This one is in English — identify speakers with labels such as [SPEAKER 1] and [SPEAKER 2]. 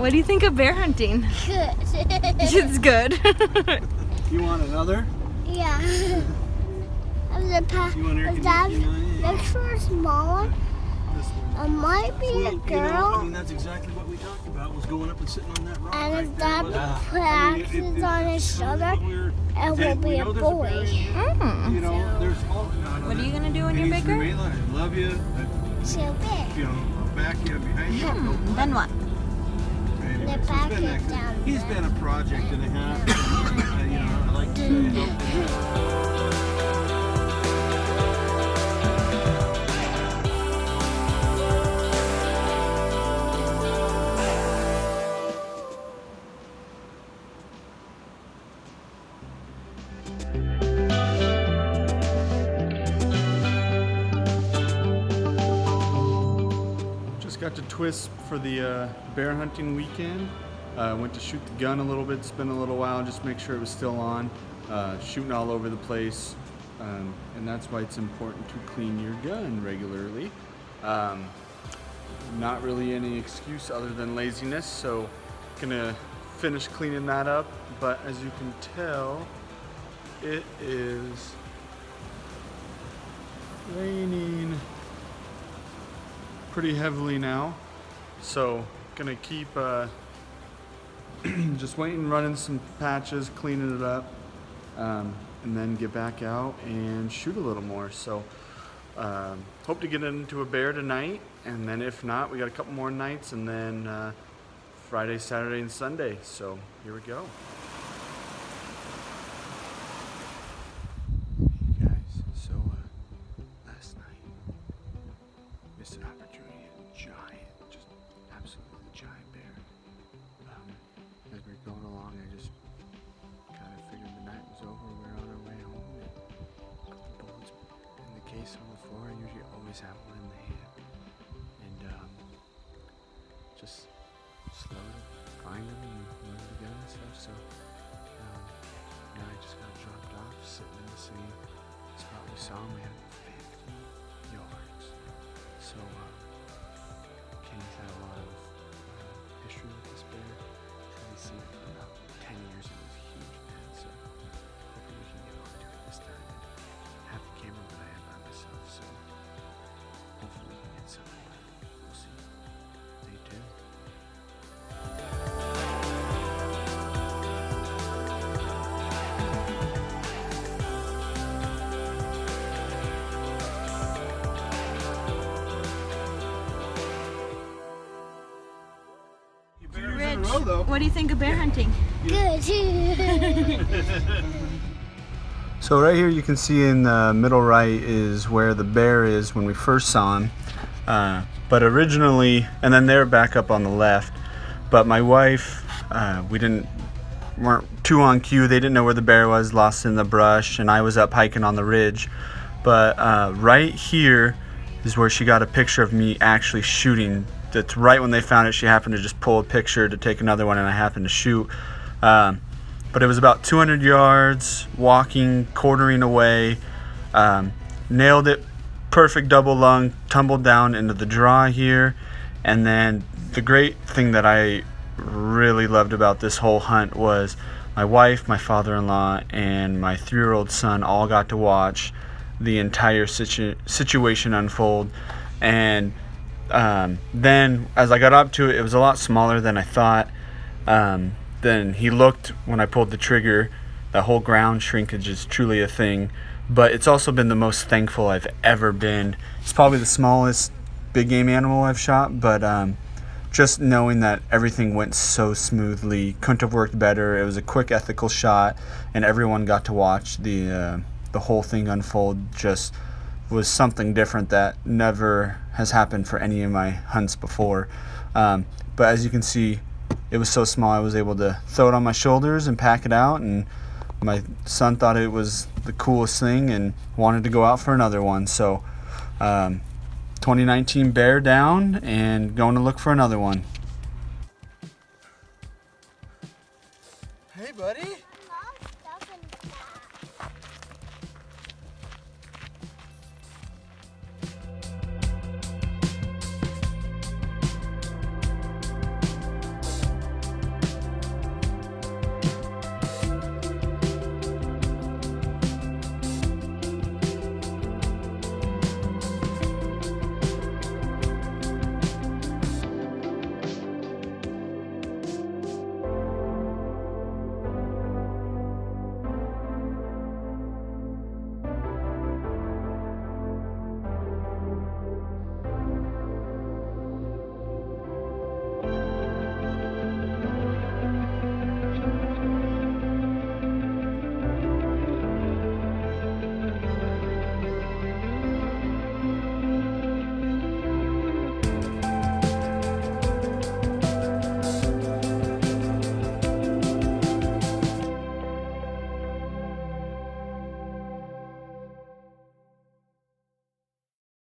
[SPEAKER 1] What do you think of bear hunting?
[SPEAKER 2] Good.
[SPEAKER 1] It's good.
[SPEAKER 3] You want another?
[SPEAKER 2] Yeah.
[SPEAKER 3] You want air
[SPEAKER 2] Dad,
[SPEAKER 3] conditioning?
[SPEAKER 2] look for a small one.
[SPEAKER 3] This one.
[SPEAKER 2] It might be
[SPEAKER 3] Well,
[SPEAKER 2] a
[SPEAKER 3] you know,
[SPEAKER 2] girl.
[SPEAKER 3] I mean, that's exactly what we talked about, was going up and sitting on that rock
[SPEAKER 2] And
[SPEAKER 3] right
[SPEAKER 2] if
[SPEAKER 3] there,
[SPEAKER 2] Dad
[SPEAKER 3] wasn't it?
[SPEAKER 2] put
[SPEAKER 3] I mean,
[SPEAKER 2] axes on his shoulder, it will be a boy.
[SPEAKER 3] You know, there's all.
[SPEAKER 1] What are you gonna do when you're bigger?
[SPEAKER 3] I love you.
[SPEAKER 2] So big.
[SPEAKER 3] You know, I'll back you behind you.
[SPEAKER 1] Then what?
[SPEAKER 3] Anyway,
[SPEAKER 2] The
[SPEAKER 3] so
[SPEAKER 2] back
[SPEAKER 3] it's been
[SPEAKER 2] is down
[SPEAKER 3] he's
[SPEAKER 2] there.
[SPEAKER 3] been a project and a half. You know, I like to say. Just got to Twist for the bear hunting weekend. Went to shoot the gun a little bit, spent a little while, just make sure it was still on. Shooting all over the place, and that's why it's important to clean your gun regularly. Not really any excuse other than laziness, so gonna finish cleaning that up. But as you can tell, it is raining pretty heavily now, so gonna keep just waiting, running some patches, cleaning it up, and then get back out and shoot a little more. So hope to get into a bear tonight, and then if not, we got a couple more nights, and then Friday, Saturday, and Sunday. So here we go. Guys, so last night missed an opportunity, a giant, just absolutely giant bear. As we were going along, I just kind of figured the night was over. We were on our way home, and put the bullets in the case on the floor. I usually always have one in the hand, and just slow to find them and load the gun and stuff. So now I just got dropped off, sitting in the same spot we saw him. We had 50 yards. So Kenny's had a lot of history with this bear. He's seen it for about 10 years and was a huge fan. So hopefully we can get on to it this time and have the camera that I have by myself. So hopefully we can get something. We'll see. Stay tuned.
[SPEAKER 1] What do you think of bear hunting?
[SPEAKER 2] Good.
[SPEAKER 3] So right here you can see in the middle right is where the bear is when we first saw him. But originally, and then they're back up on the left. But my wife, weren't too on cue. They didn't know where the bear was, lost in the brush, and I was up hiking on the ridge. But right here is where she got a picture of me actually shooting. That's right when they found it. She happened to just pull a picture to take another one, and I happened to shoot. But it was about 200 yards, walking, quartering away. Nailed it, perfect double lung, tumbled down into the draw here. And then the great thing that I really loved about this whole hunt was my wife, my father-in-law, and my 3-year-old son all got to watch the entire situation unfold. And then as I got up to it, it was a lot smaller than I thought. Then he looked when I pulled the trigger. That whole ground shrinkage is truly a thing, but it's also been the most thankful I've ever been. It's probably the smallest big game animal I've shot, but just knowing that everything went so smoothly, couldn't have worked better. It was a quick, ethical shot, and everyone got to watch the whole thing unfold. Just was something different that never has happened for any of my hunts before. But as you can see, it was so small I was able to throw it on my shoulders and pack it out, and my son thought it was the coolest thing and wanted to go out for another one. So 2019 bear down and going to look for another one.
[SPEAKER 4] Hey buddy.